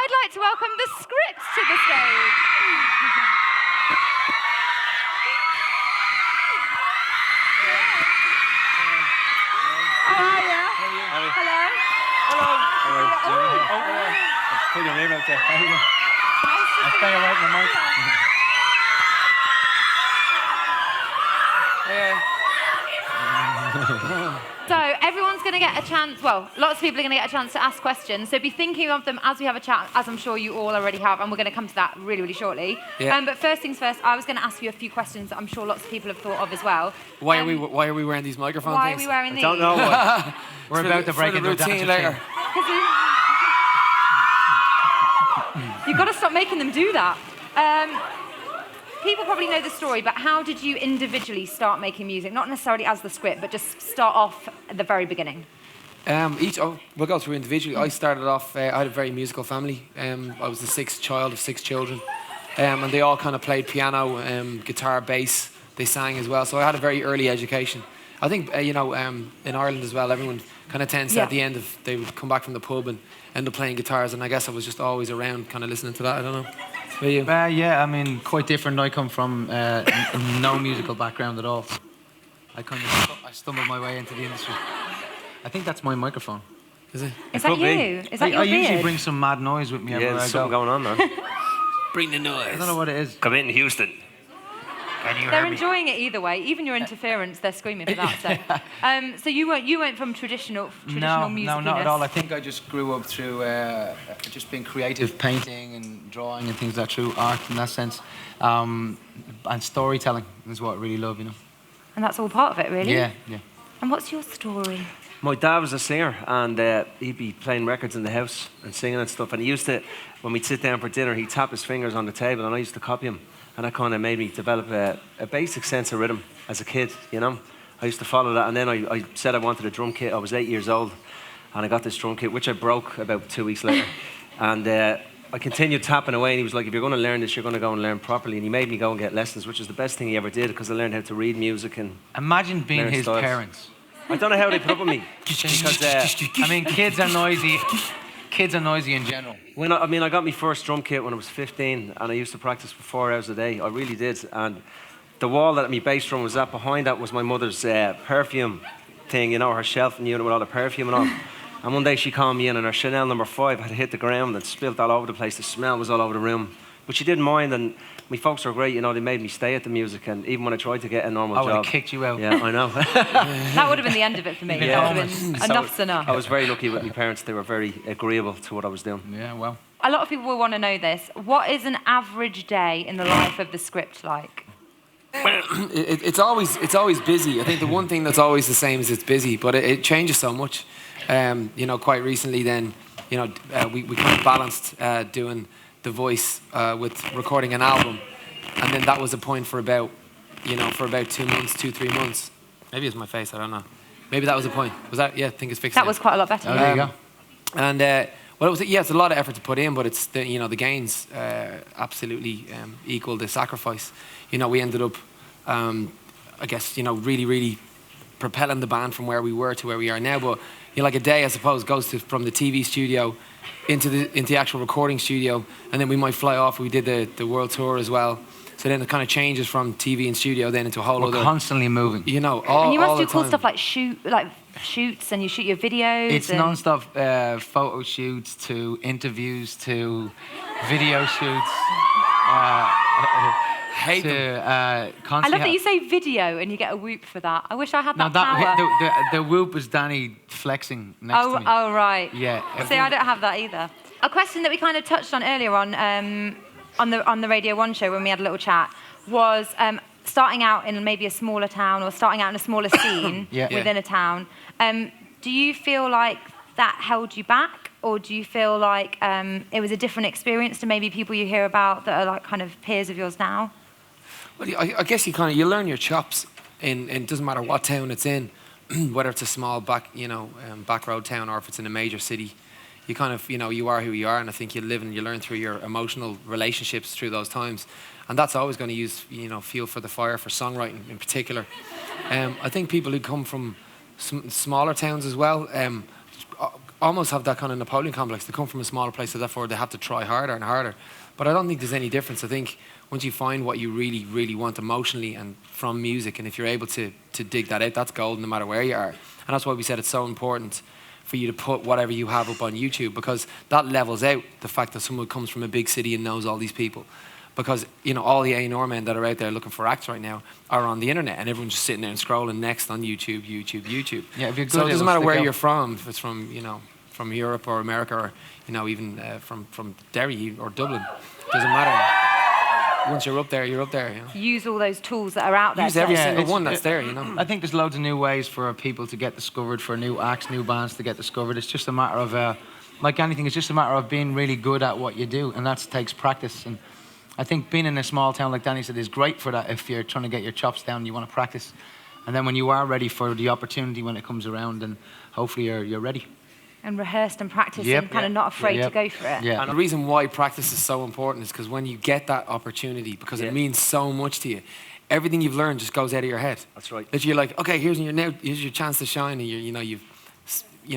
I'd like to welcome the Script to the stage. How are you? Hello. Hello. Put your name out there. I'll stay away from the mic. So everyone's going to get a chance, well, lots of people are going to get a chance to ask questions, so be thinking of them as we have a chat, as I'm sure you all already have, and we're going to come to that really, really shortly. Yeah. But first things first, I was going to ask you a few questions that I'm sure lots of people have thought of as well. Why are we wearing these microphone Why things? are we wearing these? Don't know what. We're about to break into a routine later. You've got to stop making them do that. People probably know the story, but how did you individually start making music? Not necessarily as the Script, but just start off at the very beginning. We'll go through individually. I started off, I had a very musical family. I was the sixth child of 6 children. And they all kind of played piano, guitar, bass. They sang as well. So I had a very early education. I think, in Ireland as well, everyone kind of tends to, at the end of, they would come back from the pub and end up playing guitars. And I guess I was just always around kind of listening to that. I don't know. Were you? Yeah, I mean, quite different. I come from no musical background at all. I stumbled my way into the industry. I think that's my microphone. Is it? Is that you? Is that your I beard? usually bring some mad noise with me everywhere There's I something go. going on, man. Bring the noise. I don't know what it is. Come in, Houston. They're enjoying it either way. Even your interference, they're screaming for that. So you weren't from traditional No, music. not at all. I think I just grew up through just being creative, painting and drawing and things like that, through art in that sense. And storytelling is what I really love, you know. And that's all part of it, really? Yeah. And what's your story? My dad was a singer, and he'd be playing records in the house and singing and stuff. And he used to, when we'd sit down for dinner, he'd tap his fingers on the table, and I used to copy him. And that kind of made me develop a basic sense of rhythm as a kid, you know. I used to follow that, and then I said I wanted a drum kit. I was 8 years old, and I got this drum kit, which I broke about 2 weeks later. And I continued tapping away, and he was like, if you're going to learn this, you're going to go and learn properly. And he made me go and get lessons, which is the best thing he ever did, because I learned how to read music and Imagine being learn his styles. parents. I don't know how they put up with me. Because, I mean, kids are noisy. Kids are noisy in general. I got my first drum kit when I was 15, and I used to practice for 4 hours a day. I really did. And the wall that my bass drum was at, behind that was my mother's perfume thing, you know, her shelf unit with all the perfume and all. And one day she called me in, and her Chanel number 5 had hit the ground and spilt all over the place. The smell was all over the room. But she didn't mind, and my folks were great, you know, they made me stay at the music, and even when I tried to get a normal job. They kicked you out. Yeah, I know. That would have been the end of it for me. Yeah. That would have been enough's enough. I was very lucky with my parents. They were very agreeable to what I was doing. Yeah, well. A lot of people will want to know this. What is an average day in the life of the Script like? It's always busy. I think the one thing that's always the same is it's busy, but it changes so much. Quite recently then, we kind of balanced doing The Voice with recording an album, and then that was a point for about 2 months, 2-3 months. Maybe it's my face, I don't know. Maybe that was a point. Was that? Yeah, I think it's fixed. That now. was quite a lot better. Oh, there you go. And it's a lot of effort to put in, but it's the gains absolutely equal the sacrifice. We ended up, really, really propelling the band from where we were to where we are now. But like a day, I suppose, goes from the TV studio into the actual recording studio, and then we might fly off. We did the world tour as well. So then it kind of changes from TV and studio then into a whole We're other. constantly moving. And you must do cool stuff like shoots, and you shoot your videos. It's non-stop photo shoots to interviews to video shoots. Hate them. I love that you say video and you get a whoop for that. I wish I had that power. The whoop was Danny flexing next to me. Oh, right. Yeah. See, I don't have that either. A question that we kind of touched on earlier on the Radio 1 show when we had a little chat was starting out in maybe a smaller town or starting out in a smaller scene within a town. Do you feel like that held you back, or do you feel like it was a different experience to maybe people you hear about that are like kind of peers of yours now? Well, I guess you learn your chops in it doesn't matter what town it's in, whether it's a small back road town or if it's in a major city. You kind of, you are who you are, and I think you live and you learn through your emotional relationships through those times. And that's always going to use, fuel for the fire for songwriting in particular. I think people who come from smaller towns as well, almost have that kind of Napoleon complex. They come from a smaller place, so therefore they have to try harder and harder. But I don't think there's any difference. I think once you find what you really, really want emotionally and from music, and if you're able to dig that out, that's gold no matter where you are. And that's why we said it's so important for you to put whatever you have up on YouTube, because that levels out the fact that someone comes from a big city and knows all these people. Because, you know, all the A&R men that are out there looking for acts right now are on the internet, and everyone's just sitting there and scrolling next on YouTube. Yeah, if you're good, so it doesn't matter where you're from, if it's from, you know, from Europe or America, or, you know, even from Derry or Dublin. It doesn't matter. Once you're up there, you're up there, you know. Use all those tools that are out there. Use every single one that's there, you know. I think there's loads of new ways for people to get discovered, for new acts, new bands to get discovered. It's just a matter of, like anything, it's just a matter of being really good at what you do, and that takes practice. And I think being in a small town, like Danny said, is great for that if you're trying to get your chops down and you want to practice. And then when you are ready for the opportunity when it comes around, then hopefully you're ready. And rehearsed and practiced and kind of not afraid to go for it. Yeah. And the reason why practice is so important is because when you get that opportunity, because it means so much to you, everything you've learned just goes out of your head. That's right. That you're like, okay, here's your chance to shine, and you've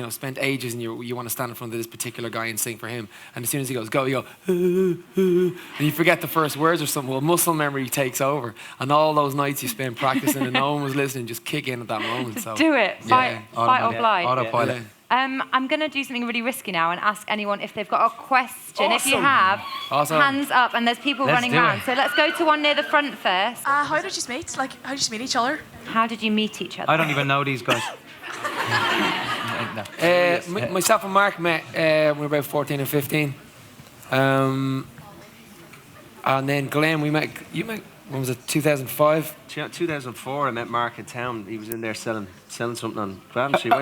spent ages, and you want to stand in front of this particular guy and sing for him. And as soon as he goes, go, you go, and you forget the first words or something. Well, muscle memory takes over, and all those nights you spent practicing and no one was listening just kick in at that moment. Just do it. Fight or flight. Autopilot. I'm going to do something really risky now and ask anyone if they've got a question. If you have, hands up, and there's people running around. So let's go to one near the front first. How did you meet? Like, how did you meet each other? How did you meet each other? I don't even know these guys. Myself and Mark met when we were about 14 and 15. And then Glenn, you met, when was it, 2005? 2004, I met Mark in town. He was in there selling something on Grand Street.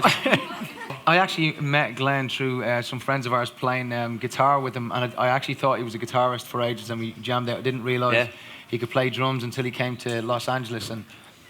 I actually met Glenn through some friends of ours playing guitar with him, and I actually thought he was a guitarist for ages, and we jammed out. I didn't realise he could play drums until he came to Los Angeles, and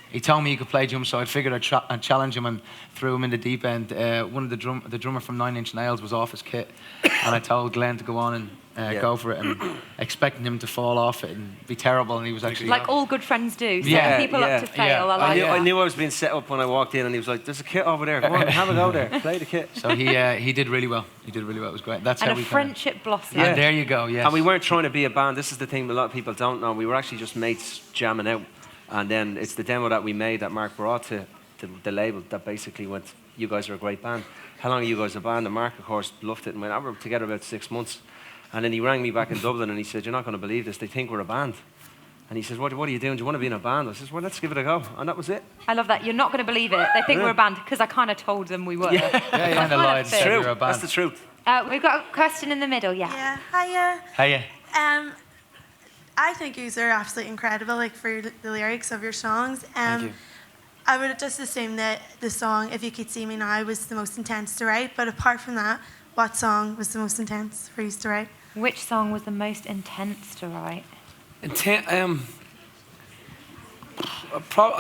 he told me he could play drums, so I figured I'd challenge him and threw him in the deep end. One of the drummer from 9 Inch Nails was off his kit, and I told Glenn to go on and go for it, and expecting him to fall off it and be terrible, and he was actually... Like all good friends do, set people up to fail. I knew I was being set up when I walked in, and he was like, there's a kit over there, come on, have a go there, play the kit. So he did really well. He did really well, it was great. That's and how a we friendship blossomed. And there you go, yes. And we weren't trying to be a band. This is the thing a lot of people don't know. We were actually just mates jamming out. And then it's the demo that we made that Mark brought to the label that basically went, you guys are a great band. How long are you guys a band? And Mark, of course, loved it and went, we're together about 6 months. And then he rang me back in Dublin and he said, you're not going to believe this, they think we're a band. And he says, what are you doing? Do you want to be in a band? I says, well, let's give it a go. And that was it. I love that. You're not going to believe it. They think we're a band because I kind of told them we were. Yeah, kind of lied. It's true. That's the truth. We've got a question in the middle, Yeah, hiya. Hiya. I think you are absolutely incredible, like, for the lyrics of your songs. Thank you. I would just assume that the song "If You Could See Me Now" was the most intense to write. But apart from that, what song was the most intense for you to write? Which song was the most intense to write? I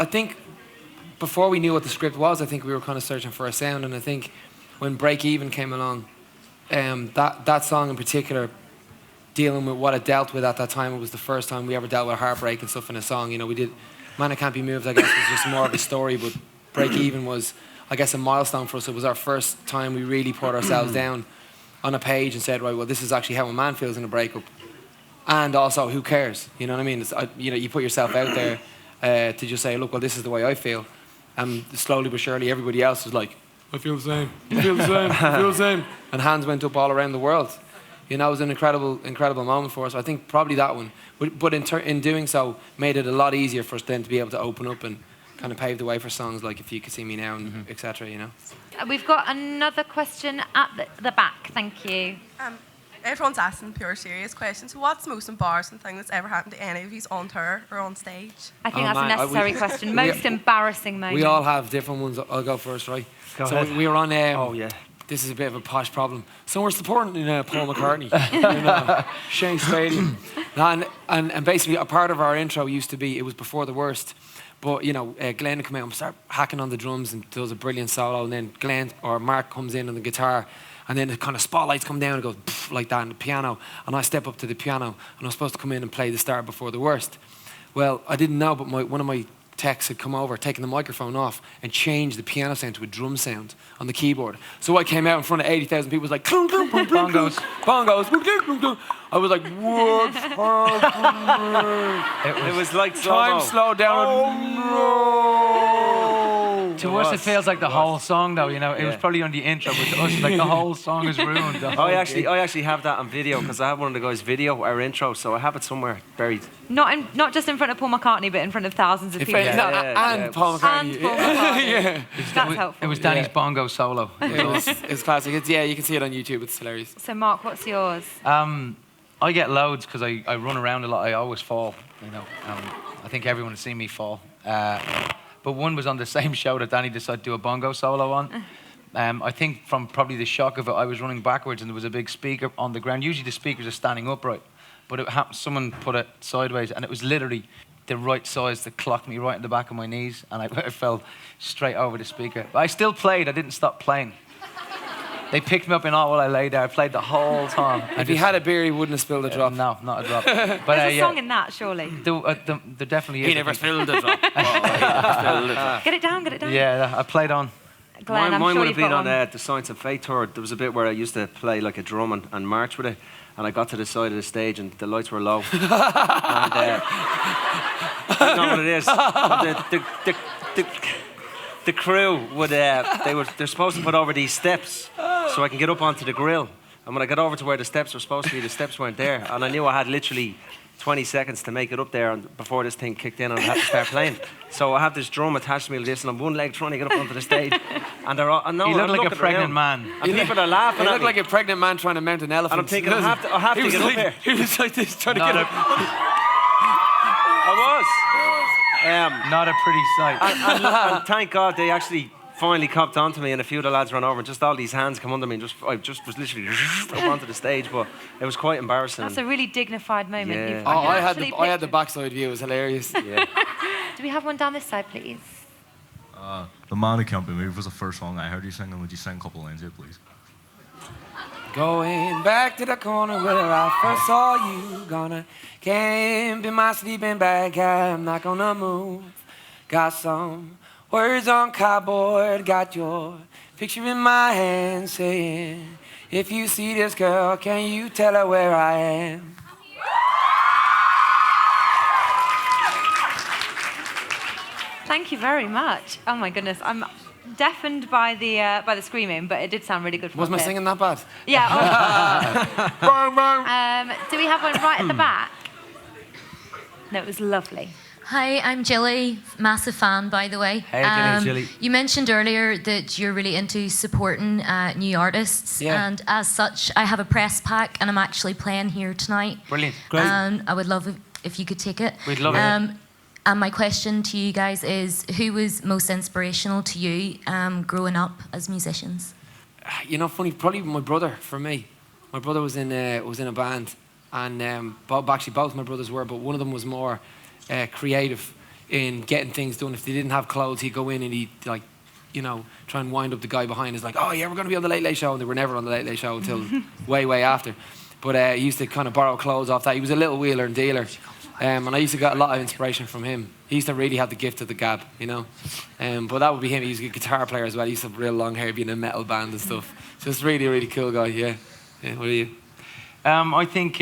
think before we knew what the script was, I think we were kind of searching for a sound, and I think when Break Even came along, that song in particular, dealing with what it dealt with at that time, it was the first time we ever dealt with heartbreak and stuff in a song. You know, we did Man I Can't Be Moved, I guess, was just more of a story, but Break Even was, I guess, a milestone for us. It was our first time we really put ourselves down on a page and said, right, well, this is actually how a man feels in a breakup. And also, who cares? You know what I mean? You put yourself out there to just say, look, well, this is the way I feel. And slowly but surely, everybody else was like, I feel the same, I feel the same, I feel the same. And hands went up all around the world. You know, it was an incredible moment for us. I think probably that one. But in doing so, made it a lot easier for us then to be able to open up and kind of pave the way for songs like If You Could See Me Now, and etc., you know. We've got another question at the back. Thank you. Everyone's asking pure serious questions. What's the most embarrassing thing that's ever happened to any of you on tour or on stage? I think that's a necessary question. Most embarrassing moment. We all have different ones. I'll go first, right? Go ahead. We were on... oh, yeah. This is a bit of a posh problem. So we're supporting Paul McCartney in Shane Stadium. And basically a part of our intro used to be, it was before the worst, but Glenn would come out and start hacking on the drums and does a brilliant solo, and then Glenn or Mark comes in on the guitar, and then the kind of spotlights come down and goes like that on the piano, and I step up to the piano and I'm supposed to come in and play the start before the worst. Well, I didn't know, but one of my techs had come over, taken the microphone off, and changed the piano sound to a drum sound on the keyboard. So I came out in front of 80,000 people, was like, clunk, clunk, clunk, clunk, Bongos. bongos, clunk, clunk, clunk, clunk. I was like, what? It was like Time slowed down. To us, it feels like the whole song, though. You know, it was probably on the intro, but to us, like the whole song is ruined. I actually have that on video because I have one of the guys video our intro, so I have it somewhere buried. Not just in front of Paul McCartney, but in front of thousands of people. And Paul McCartney. And Paul McCartney. Yeah. That's helpful. It was Danny's bongo solo. It's classic. You can see it on YouTube. It's hilarious. So, Mark, what's yours? I get loads because I run around a lot. I always fall, you know. I think everyone has seen me fall. But one was on the same show that Danny decided to do a bongo solo on. I think from probably the shock of it, I was running backwards and there was a big speaker on the ground. Usually the speakers are standing upright, but it happened, someone put it sideways and it was literally the right size that clocked me right in the back of my knees and I fell straight over the speaker. But I still played. I didn't stop playing. They picked me up in all while I lay there. I played the whole time. If he had a beer, he wouldn't have spilled a drop. No, not a drop. But, There's a song in that, surely. There definitely is. He never spilled a drop. Get it down, get it down. Yeah, I played on. Glenn, I'm mine sure would you've have been got on one. the Science and Faith tour. There was a bit where I used to play like a drum and march with it. And I got to the side of the stage and the lights were low. And I don't know what it is. The crew would they're supposed to put over these steps so I can get up onto the grill. And when I got over to where the steps were supposed to be, the steps weren't there. And I knew I had literally 20 seconds to make it up there before this thing kicked in and I had to start playing. So I have this drum attached to me like this and I'm one leg trying to get up onto the stage. And they're all, You look like a pregnant man. And people are laughing You at look me. like a pregnant man trying to mount an elephant. And I'm thinking, I have to get up here. He was like this, trying to get up. I was. Not a pretty sight. And thank God they actually finally copped onto me and a few of the lads ran over and just all these hands come under me and I just was literally up onto the stage, but it was quite embarrassing. That's a really dignified moment. Yeah. You've I actually had the picked- backside view. It was hilarious. Yeah. Do we have one down this side, please? The Man Who Can't Be Moved was the first song I heard you sing, and would you sing a couple lines here, please? Going back to the corner where I first saw you. Can't be my sleeping bag. I'm not gonna move. Got some words on cardboard. Got your picture in my hand saying, if you see this girl, can you tell her where I am? Thank you very much. Oh my goodness, I'm deafened by the screaming, but it did sound really good. Was my singing that bad? Yeah. Do we have one right at the back? No, it was lovely. Hi, I'm Jilly, massive fan, by the way. Hey, Jilly. You mentioned earlier that you're really into supporting new artists, Yeah. and as such, I have a press pack, and I'm actually playing here tonight. Brilliant. Great. And I would love if you could take it. We'd love it. And my question to you guys is, who was most inspirational to you growing up as musicians? You know, funny, probably my brother for me. My brother was in a band, and actually both my brothers were, but one of them was more creative in getting things done. If they didn't have clothes, he'd go in and he'd try and wind up the guy behind. He's like, oh yeah, we're going to be on the Late Late Show, and they were never on the Late Late Show until way after. But he used to kind of borrow clothes off that. He was a little wheeler and dealer. And I used to get a lot of inspiration from him. He used to really have the gift of the gab, you know. But that would be him. He was a guitar player as well. He used to have real long hair, being in a metal band and stuff. Just really, really cool guy, yeah. What are you? I think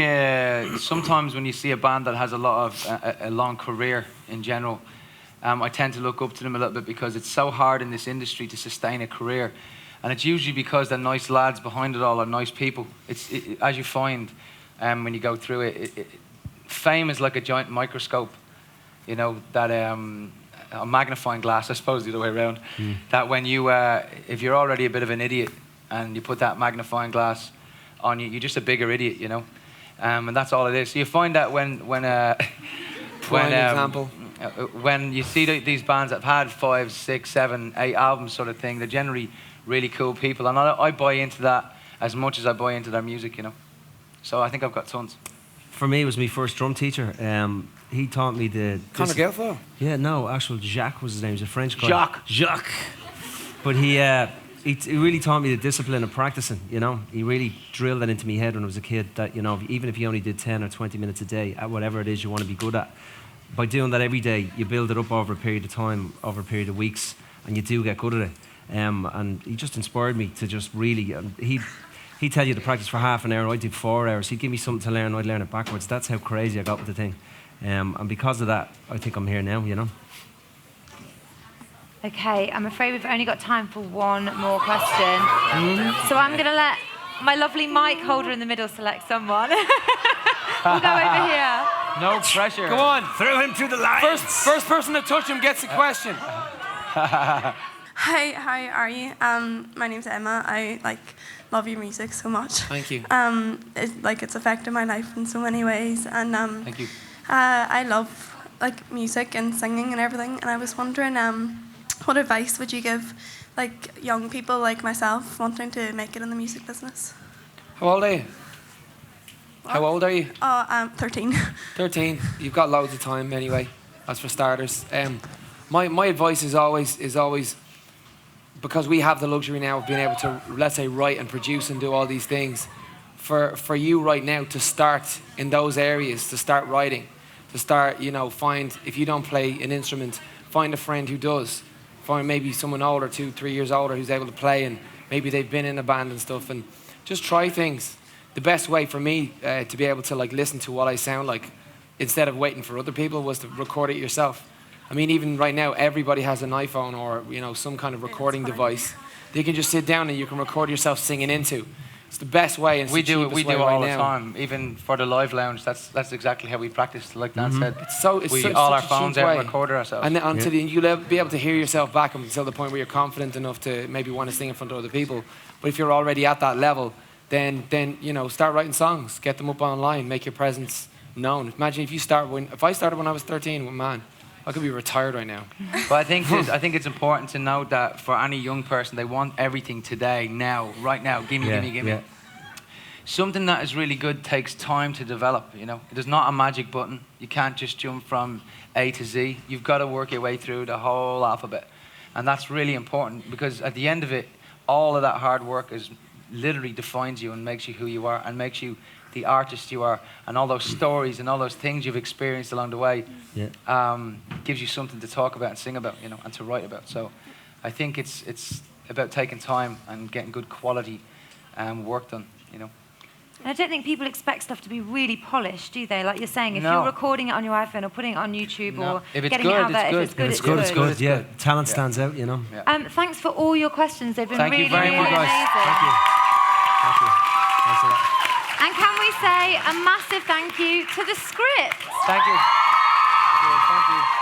sometimes when you see a band that has a long career in general, I tend to look up to them a little bit because it's so hard in this industry to sustain a career. And it's usually because the nice lads behind it all are nice people. As you find when you go through it, fame is like a giant microscope, you know, that a magnifying glass, I suppose the other way around, that when you, if you're already a bit of an idiot and you put that magnifying glass on you, you're just a bigger idiot, you know, and that's all it is. So you find that when you see these bands that have had 5, 6, 7, 8 albums sort of thing, they're generally really cool people, and I buy into that as much as I buy into their music, you know. So I think I've got tons. For me, it was my first drum teacher. He taught me the... Conor Galefo? Yeah, no, actual Jacques was his name. He was a French guy. Jacques. But he really taught me the discipline of practicing, you know. He really drilled that into my head when I was a kid, that, you know, even if you only did 10 or 20 minutes a day, at whatever it is you want to be good at, by doing that every day, you build it up over a period of time, over a period of weeks, and you do get good at it. And he just inspired me to just really, he'd tell you to practice for half an hour, and I'd do 4 hours. He'd give me something to learn, I'd learn it backwards. That's how crazy I got with the thing. And because of that, I think I'm here now, you know. Okay, I'm afraid we've only got time for one more question. So I'm going to let my lovely mic holder in the middle select someone. We'll go over here. No pressure. Go on. Throw him through the lines. First person to touch him gets a question. Hi, how are you? My name's Emma. I love your music so much. Thank you. It's affected my life in so many ways, and Thank you. I love music and singing and everything. And I was wondering, what advice would you give young people like myself wanting to make it in the music business? How old are you? What? How old are you? Oh, I'm 13. 13. You've got loads of time anyway. That's for starters. My advice is always because we have the luxury now of being able to, let's say, write and produce and do all these things. For you right now to start in those areas, to start writing, to start, find, if you don't play an instrument, find a friend who does. Find maybe someone older, 2-3 years older, who's able to play, and maybe they've been in a band and stuff, and just try things. The best way for me to be able to listen to what I sound like, instead of waiting for other people, was to record it yourself. I mean, even right now, everybody has an iPhone or some kind of recording device. You can just sit down and you can record yourself singing into. It's the best way, and it's We the do cheapest way all right the now. time, even for the live lounge. That's exactly how we practice. Like Dan said, It's we such all a our phones cheap out way. and record ourselves. And then until you'll be able to hear yourself back until the point where you're confident enough to maybe want to sing in front of other people. But if you're already at that level, then start writing songs, get them up online, make your presence known. Imagine if I started when I was 13, well, man, I could be retired right now. But I think it's important to note that for any young person, they want everything today, now, right now. Gimme. Yeah. Something that is really good takes time to develop, There's not a magic button. You can't just jump from A to Z. You've got to work your way through the whole alphabet. And that's really important because at the end of it, all of that hard work literally defines you and makes you who you are and makes you the artist you are, and all those stories and all those things you've experienced along the way gives you something to talk about and sing about, and to write about. So I think it's about taking time and getting good quality work done, And I don't think people expect stuff to be really polished, do they? Like you're saying, if No. you're recording it on your iPhone or putting it on YouTube or If it's getting good, it out there, it's if it's good, It's good, it's good, yeah. good. Talent stands out, Yeah. Thanks for all your questions. They've been Thank you really, very really much, guys. amazing. Thank you. Thanks a lot. And can we say a massive thank you to the script? Thank you. Thank you.